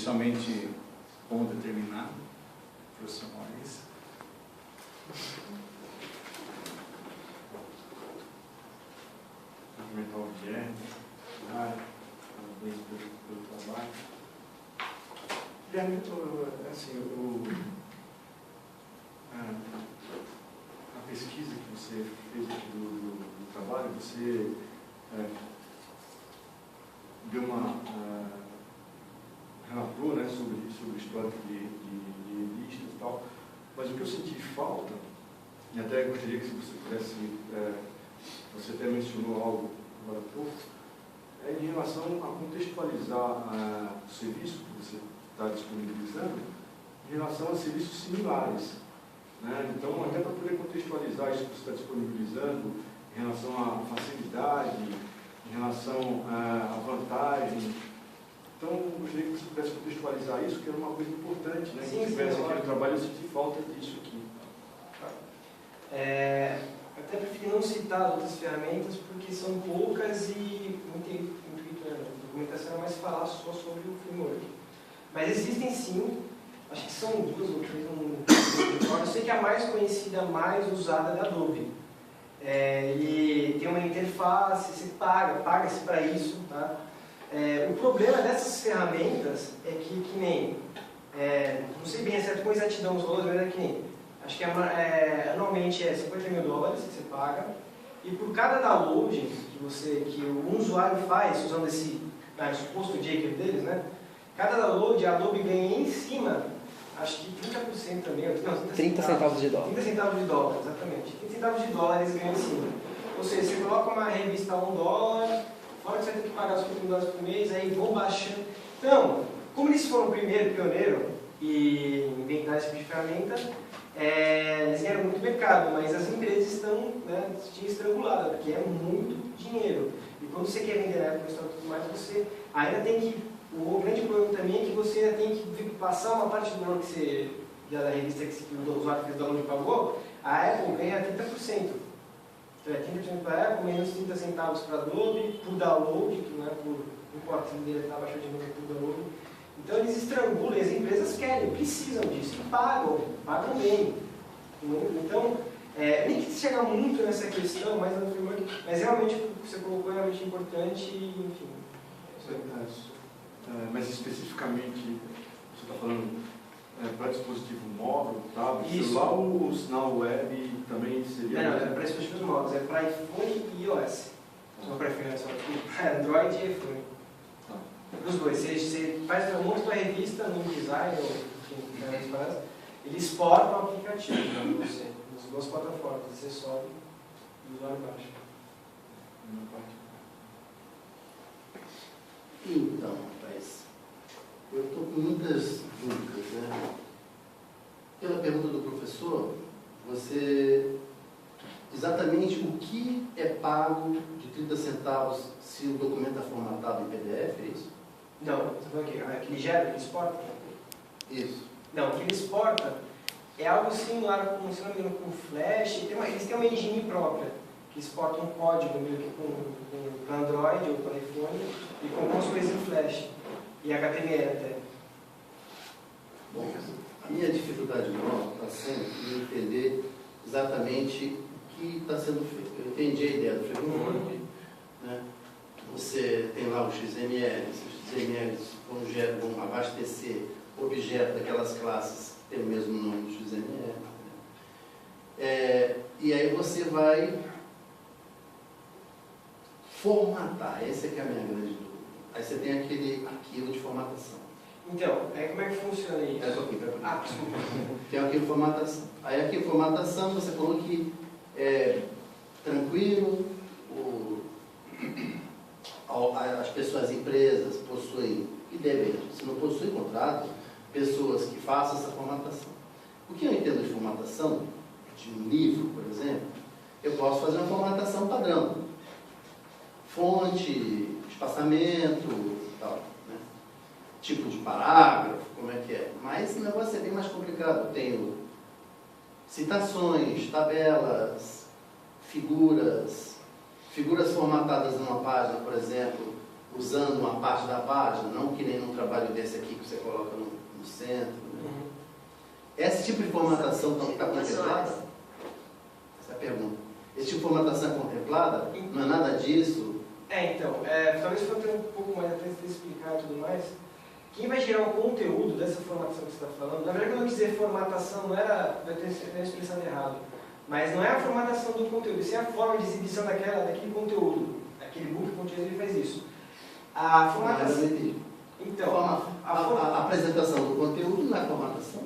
somente com um determinado, professor Maurício. Cumprimentar o Guilherme, parabéns pelo trabalho. Guilherme, assim, a pesquisa que você fez aqui do trabalho, você deu relatou, né, sobre o histórico de revistas e tal, mas o que eu senti falta, e até gostaria que se você pudesse, você até mencionou algo agora há pouco, é em relação a contextualizar o serviço que você está disponibilizando em relação a serviços similares. Né? Então, até para poder contextualizar isso que você está disponibilizando em relação à facilidade, em relação à vantagem. Então, eu gostaria que você pudesse contextualizar isso, que era uma coisa importante, né? Sim, que tivesse aqui no trabalho, eu senti falta disso aqui. Até preferi não citar as outras ferramentas, porque são poucas e o intuito da documentação é mais falar só sobre o framework. Mas existem sim, acho que são 2 ou 3 no mundo. Eu sei que a mais conhecida, a mais usada é da Adobe. Ele tem uma interface, você paga-se para isso. Tá? O problema dessas ferramentas é que nem, não sei bem, é certo com exatidão os valores, mas é que nem, acho que anualmente é $50 mil que você paga, e por cada download que o usuário faz, usando esse suposto Jacob deles, né? Cada download a Adobe ganha em cima, acho que 30% também, não, 30 centavos de dólar. 30 centavos de dólar, exatamente. 30 centavos de dólar eles ganham em cima. Ou seja, você coloca uma revista a $1, fora que você tem que pagar os $50 por mês, aí vão baixando. Então, como eles foram o primeiro pioneiro e inventaram esse tipo de ferramenta, eles ganharam muito mercado, mas as empresas estão estranguladas, porque é muito dinheiro. E quando você quer vender na época e tudo mais, você ainda tem que... O grande problema também é que você ainda tem que passar uma parte do valor da revista que o usuário fez download e pagou, a Apple ganha 30%. Então é 30% para a Apple, menos 30 centavos para a Adobe, por download, que não é por... Não importa se ele está baixando de novo por download. Então eles estrangulam, e as empresas querem, precisam disso, e pagam bem. Então, nem que chega muito nessa questão, mas realmente o que você colocou é realmente importante, e, enfim. Mas especificamente, você está falando para dispositivo móvel, tablet, celular ou sinal web também seria? Não, é para dispositivos móveis, é para iPhone e iOS. Não para iPhone, só para Android e iPhone. Os dois, você faz um monte de revista no InDesign, ou enfim, ele exporta o aplicativo para você, nas 2 plataformas, você sobe e o usuário baixa. Então, rapaz, eu estou com muitas dúvidas, né? Pela pergunta do professor, exatamente o que é pago de 30 centavos se o documento é formatado em PDF, é isso? Não, você falou que ele gera, que ele exporta? Isso. Não, o que ele exporta é algo similar, se não me engano, com Flash. Eles têm uma engine própria, que exporta um código meio que para Android ou para iPhone e com algumas coisas em Flash e HTML até. Bom, a minha dificuldade maior está sendo em entender exatamente o que está sendo feito. Eu entendi a ideia do framework, né? Você tem lá o XML, os XMLs vão abastecer objetos daquelas classes que tem o mesmo nome do XML. E aí você vai formatar, essa é a minha grande dúvida. Aí você tem aquele arquivo de formatação. Então, como é que funciona isso? Desculpa. Tem arquivo de formatação. Aí arquivo de formatação, você falou que é tranquilo, as pessoas, as empresas possuem, e devem, se não possuem contrato, pessoas que façam essa formatação. O que eu entendo de formatação, de um livro, por exemplo, eu posso fazer uma formatação padrão. Fonte, espaçamento, tal, né? Tipo de parágrafo, como é que é. Mas o negócio é bem mais complicado. Eu tenho citações, tabelas, figuras formatadas numa página, por exemplo, usando uma parte da página, não que nem num trabalho desse aqui que você coloca centro. Né? Esse tipo de formatação está contemplada? Essa é a pergunta. Esse tipo de formatação é contemplada? Não é nada disso? Talvez se for ter um pouco mais até de explicar e tudo mais, quem vai gerar o conteúdo dessa formatação que você está falando, na verdade, quando eu dizer formatação, não era, vai ter expressado errado, mas não é a formatação do conteúdo, isso é a forma de exibição daquele conteúdo. Aquele book.js ele faz isso. A formatação. Então, a apresentação do conteúdo não é formatação?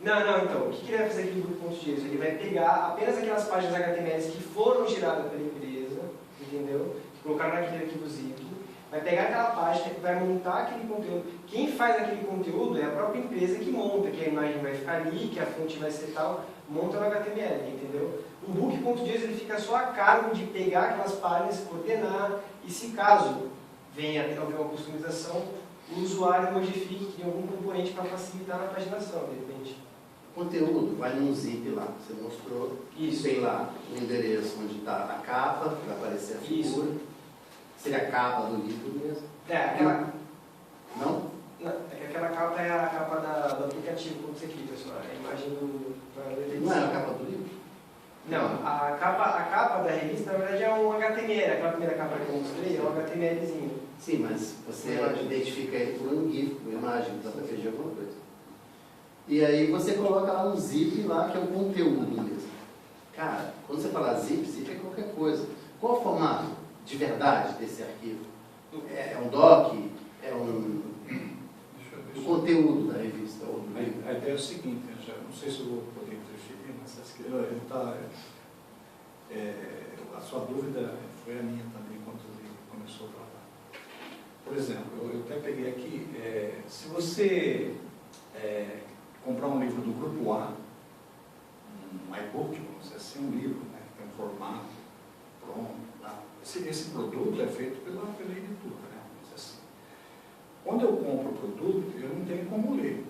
Não, então, o que ele vai fazer aqui no book.js? Ele vai pegar apenas aquelas páginas HTML que foram geradas pela empresa, entendeu? Que colocaram naquele arquivo zip. Vai pegar aquela página, vai montar aquele conteúdo. Quem faz aquele conteúdo é a própria empresa que monta, que a imagem vai ficar ali, que a fonte vai ser tal, monta no HTML, entendeu? O book.js ele fica só a cargo de pegar aquelas páginas, coordenar, e se caso venha haver uma customização, o usuário modifique em algum componente para facilitar na paginação, de repente. O conteúdo vai num zip lá, você mostrou. Isso. Tem lá o endereço onde está a capa, vai aparecer a figura. Isso. Seria a capa do livro mesmo? Aquela... Não? Não, é que aquela capa é a capa do aplicativo, quando você clica, só a imagem do... Não é a capa do livro? Não, a capa da revista, na verdade, é um HTML. Aquela primeira capa que eu mostrei é um HTMLzinho. Sim, mas você identifica ele por um GIF, uma imagem, JPG, alguma coisa. E aí você coloca lá um zip lá, que é o conteúdo mesmo. Cara, quando você fala zip é qualquer coisa. Qual o formato de verdade desse arquivo? É um doc? É um conteúdo da revista? Ou do livro? A ideia é o seguinte, já não sei se eu vou poder interferir, mas a sua dúvida foi a minha também quando ele começou a falar. Por exemplo, eu até peguei aqui, se você comprar um livro do Grupo A, um iBook, vamos dizer assim, um livro, né, que tem um formato pronto, tá? Esse produto é feito pela editora, né, vamos dizer assim. Quando eu compro o produto, eu não tenho como ler.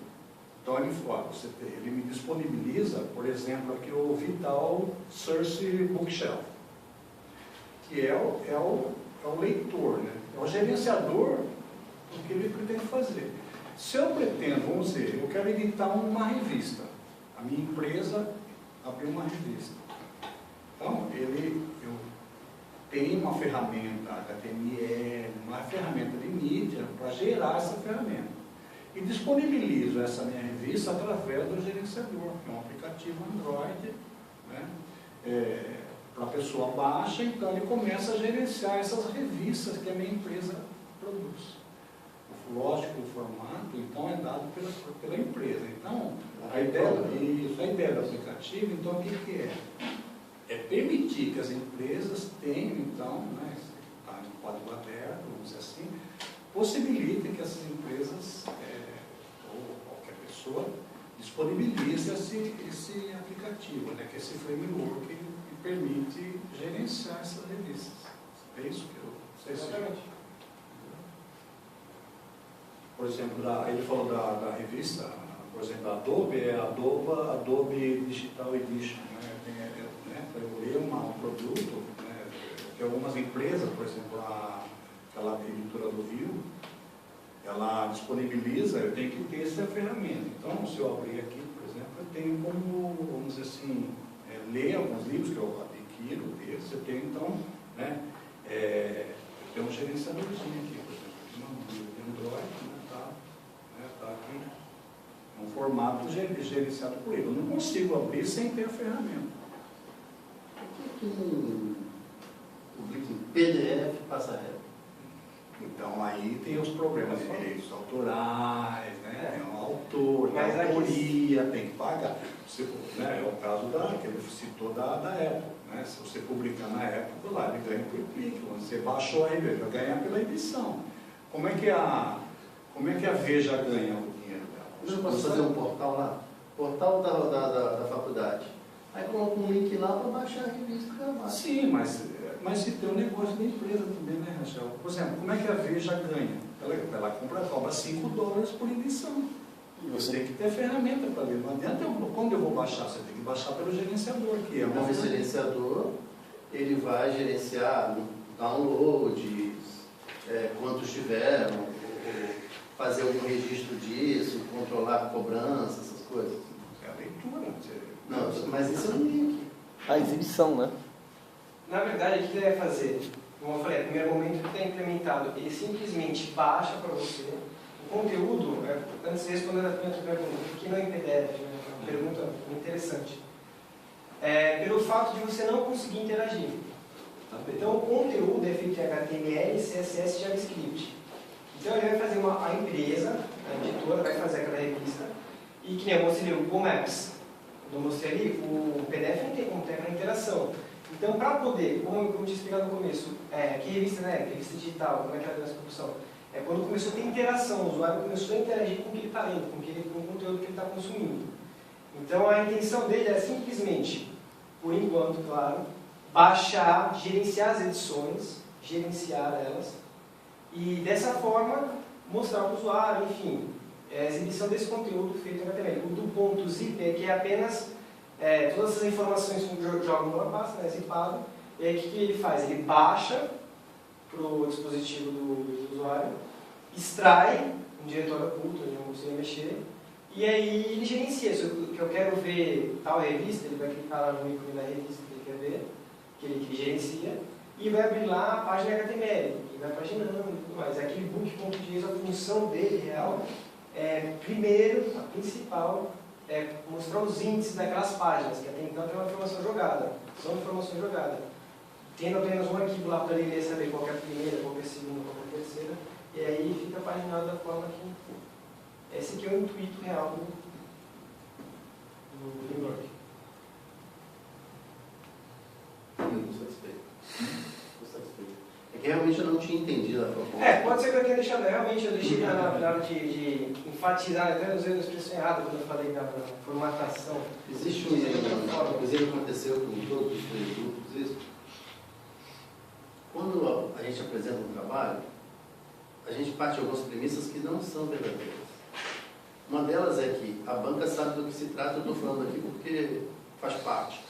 Então, ele me disponibiliza, por exemplo, aqui o Vital Source Bookshelf, que é o leitor, né? É o gerenciador do que ele pretende fazer. Se eu pretendo, vamos dizer, eu quero editar uma revista, a minha empresa abriu uma revista. Então, eu tenho uma ferramenta HTML, uma ferramenta de mídia para gerar essa ferramenta. E disponibilizo essa minha revista através do gerenciador, que é um aplicativo Android, né? Para a pessoa baixa, então ele começa a gerenciar essas revistas que a minha empresa produz. Lógico, o formato, então, é dado pela empresa. Então, a ideia do aplicativo, então, o que é? É permitir que as empresas tenham, então, né, está no código aberto, vamos dizer assim, possibilitem que essas empresas, ou qualquer pessoa, disponibilize esse aplicativo, né, que é esse framework que permite gerenciar essas revistas. É isso que eu sei se... Por exemplo, ele falou da revista, por exemplo, a Adobe é Adobe Digital Edition. Né? Eu ler um produto, né, que algumas empresas, por exemplo, aquela editora do Rio, ela disponibiliza, eu tenho que ter essa ferramenta. Então, se eu abrir aqui, por exemplo, eu tenho como, vamos dizer assim, ler alguns livros que eu adquiro desses, eu tenho, então, né, eu tenho um gerenciadorzinho aqui, por exemplo, aqui no Android, está aqui, é um formato gerenciado por ele. Eu não consigo abrir sem ter a ferramenta. Por que um PDF passa reto? Então aí tem os problemas de direitos autorais, né? Tem um autor, tem a autoria, tem que pagar. Você, né, é o caso que ele citou da Apple. Né? Se você publicar na Apple, lá ele ganha por clique. Você baixou a revista, vai ganhar pela edição. Como é que a Veja ganha o dinheiro dela? Eu posso fazer um portal lá? Portal da faculdade. Aí coloca um link lá para baixar a revista que ela baixa. Sim, mas se tem um negócio da empresa também, né, Rachel? Por exemplo, como é que a Veja ganha? Ela cobra $5 por edição. E você tem que ter ferramenta para ler. Não adianta quando eu vou baixar, você tem que baixar pelo gerenciador, que é então, esse gerenciador, ele vai gerenciar downloads, quantos tiveram, fazer algum registro disso, controlar colar cobrança, essas coisas. É a leitura. Não, mas isso eu não li aqui. A exibição, né? Na verdade, o que ele vai fazer? Como eu falei, no primeiro momento ele está implementado, ele simplesmente baixa para você o conteúdo, antes de responder a primeira pergunta, por que não em PDF? Né? Uma pergunta interessante. Pelo fato de você não conseguir interagir. Então, o conteúdo é feito em HTML, CSS e JavaScript. Então, ele vai fazer a empresa, a editora, vai fazer aquela revista, e que nem eu mostrei o Google Maps. Eu mostrei ali, o PDF não tem como ter aquela interação. Então, para poder, como eu tinha explicado no começo, que revista, né? Revista digital, como é que ela tem essa propulsão? É quando começou a ter interação, o usuário começou a interagir com o que ele está lendo, com o conteúdo que ele está consumindo. Então, a intenção dele é simplesmente, por enquanto, claro, baixar, gerenciar as edições, gerenciar elas, e dessa forma mostrar para o usuário, enfim, a exibição desse conteúdo feito em HTML. O do ponto zip é que é apenas todas as informações que jogam numa pasta, né, zipado, e aí o que ele faz? Ele baixa para o dispositivo do usuário, extrai um diretório oculto, onde não consegue mexer, e aí ele gerencia. Se eu quero ver tal revista, ele vai clicar lá no ícone da revista que ele quer ver, que ele gerencia, e vai abrir lá a página HTML, e vai paginando e tudo mais. Aquele book.js, a função dele real primeiro, a principal, é mostrar os índices daquelas páginas, que até então tem uma informação jogada, são informações jogadas. Tendo apenas um arquivo lá para ele saber qual é a primeira, qual é a segunda, qual é a terceira, e aí fica paginado da forma que... Esse aqui é o intuito real do framework. Estou satisfeito. É que realmente eu não tinha entendido a proposta. Pode ser que eu tenha deixado, realmente eu deixei na hora de enfatizar, até usei a expressão errada quando eu falei da formatação. Existe inclusive aconteceu com todos os três grupos isso. Quando a gente apresenta um trabalho, a gente parte de algumas premissas que não são verdadeiras. Uma delas é que a banca sabe do que se trata, eu estou falando aqui porque faz parte.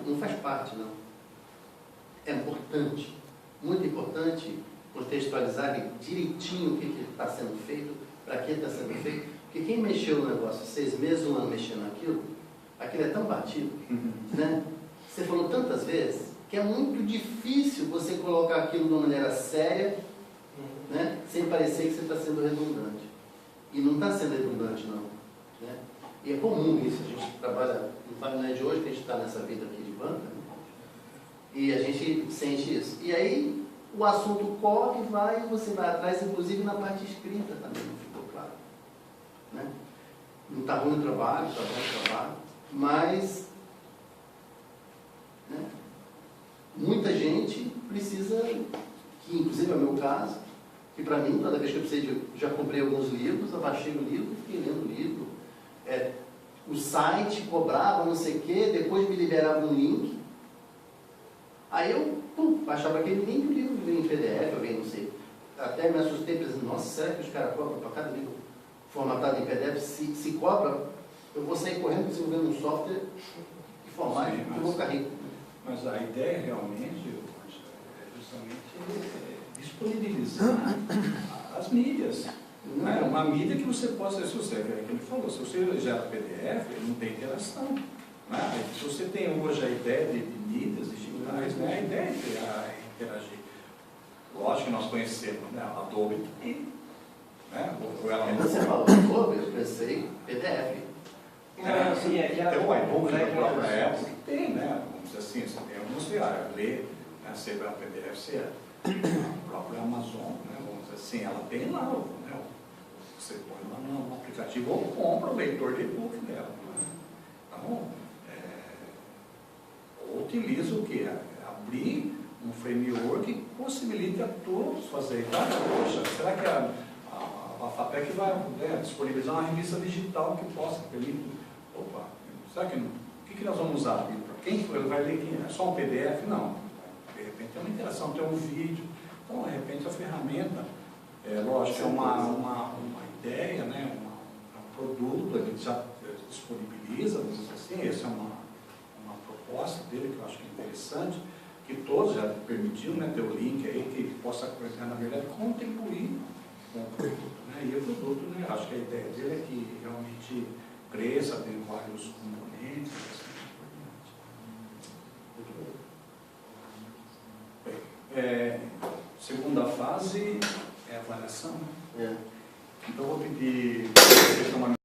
Não faz parte, não. É importante, muito importante, contextualizar direitinho o que está sendo feito, para que está sendo feito. Porque quem mexeu no negócio 6 meses, 1 ano mexendo naquilo, aquilo é tão batido, né? Você falou tantas vezes que é muito difícil você colocar aquilo de uma maneira séria, né? Sem parecer que você está sendo redundante. E não está sendo redundante, não. Né? E é comum isso, a gente trabalha, não é de hoje que a gente está nessa vida aqui de banca, né? E a gente sente isso. E aí o assunto corre, vai, você vai atrás, inclusive na parte escrita também, não ficou claro. Né? Não está ruim o trabalho, está bom o trabalho, mas né, muita gente precisa, que inclusive é o meu caso, que para mim, toda vez que eu precisei já comprei alguns livros, eu baixei o livro, fiquei lendo o livro, o site cobrava não sei o quê, depois me liberava um link, aí eu baixava aquele link, o livro veio em PDF, alguém não sei. Até me assustei, pensando, nossa, será que os caras cobram para cada livro formatado em PDF? Se cobra, eu vou sair correndo desenvolvendo um software de formato, eu vou ficar rico. Mas a ideia realmente é justamente disponibilizar as mídias. Né? Uma mídia que você possa, se você, é que ele falou, se você gera PDF, ele não tem interação. Né? Se você tem hoje a ideia de mídias digitais, né? A ideia é interagir. Lógico que nós conhecemos, né? A Adobe, né? Quando você falou Adobe, eu pensei PDF. Sim, é que era tem um iBook né, da própria época que tem, né? Vamos dizer assim, você tem alguns lugares, ler, né? Você vai a PDF, você a própria Amazon, né? Vamos dizer assim, ela tem lá, né? Você põe lá no aplicativo ou compra o leitor de e-book dela. Né? Então, ou utiliza o que? Abrir um framework que possibilite a todos fazer. Tá? Poxa, será que a FAPEC vai disponibilizar uma revista digital que possa permitir? Opa, será que não? O que nós vamos usar? Quem vai ler? É só um PDF? Não. De repente tem uma interação, tem um vídeo. Então, de repente, a ferramenta, lógico, é uma ideia, né? Um produto, ele já disponibiliza, vamos dizer assim, essa é uma proposta dele que eu acho que é interessante, que todos já permitiram, né, ter o link aí, que possa, na verdade, contribuir com o produto. Né? E o produto, né, acho que a ideia dele é que realmente cresça, tem vários componentes. Bem, segunda fase é a avaliação. É. Então, eu vou pedir